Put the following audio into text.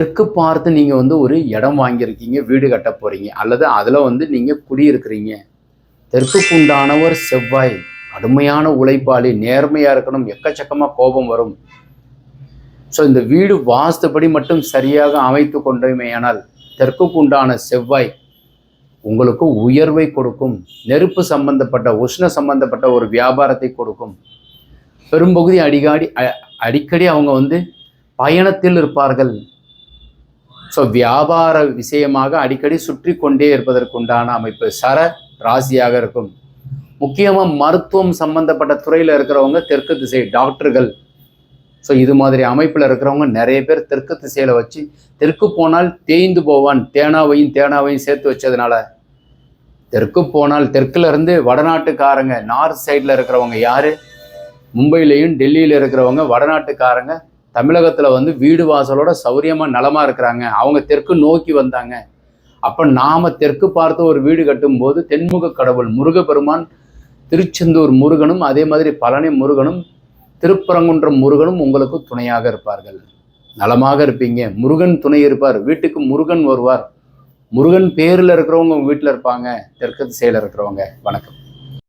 தெற்கு பார்த்து நீங்கள் ஒரு இடம் வாங்கியிருக்கீங்க, வீடு கட்ட போகிறீங்க, அல்லது அதில் நீங்கள் குடியிருக்கிறீங்க. தெற்குக்கு உண்டானவர் செவ்வாய். கடுமையான உழைப்பாளி, நேர்மையாக இருக்கணும், எக்கச்சக்கமாக கோபம் வரும். ஸோ இந்த வீடு வாஸ்துபடி மட்டும் சரியாக அமைத்து கொண்டோமேயானால் தெற்குக்கு உண்டான செவ்வாய் உங்களுக்கு உயர்வை கொடுக்கும். நெருப்பு சம்பந்தப்பட்ட, உஷ்ண சம்பந்தப்பட்ட ஒரு வியாபாரத்தை கொடுக்கும். பெரும்பகுதி அடிக்கடி அவங்க பயணத்தில் இருப்பார்கள். ஸோ வியாபார விஷயமாக அடிக்கடி சுற்றி கொண்டே இருப்பதற்குண்டான அமைப்பு சர ராசியாக இருக்கும். முக்கியமாக மருத்துவம் சம்பந்தப்பட்ட துறையில் இருக்கிறவங்க தெற்கு திசை டாக்டர்கள். ஸோ இது மாதிரி அமைப்பில் இருக்கிறவங்க நிறைய பேர் தெற்கு திசையில் வச்சு, தெற்கு போனால் தேய்ந்து போவான், தேனாவையும் சேர்த்து வச்சதுனால தெற்கு போனால் தெற்குல இருந்து வடநாட்டுக்காரங்க, நார்த் சைடில் இருக்கிறவங்க யாரு, மும்பையிலையும் டெல்லியில் இருக்கிறவங்க வடநாட்டுக்காரங்க தமிழகத்தில் வீடு வாசலோட சௌரியமாக நலமாக இருக்கிறாங்க. அவங்க தெற்கு நோக்கி வந்தாங்க. அப்போ நாம் தெற்கு பார்த்து ஒரு வீடு கட்டும்போது தென்முக கடவுள் முருகப்பெருமான், திருச்செந்தூர் முருகனும், அதே மாதிரி பழனி முருகனும், திருப்பரங்குன்றம் முருகனும் உங்களுக்கு துணையாக இருப்பார்கள். நலமாக இருப்பீங்க. முருகன் துணை இருப்பார். வீட்டுக்கு முருகன் வருவார். முருகன் பேரில் இருக்கிறவங்க உங்கள் வீட்டில் இருப்பாங்க, தெற்கு திசையில் இருக்கிறவங்க. வணக்கம்.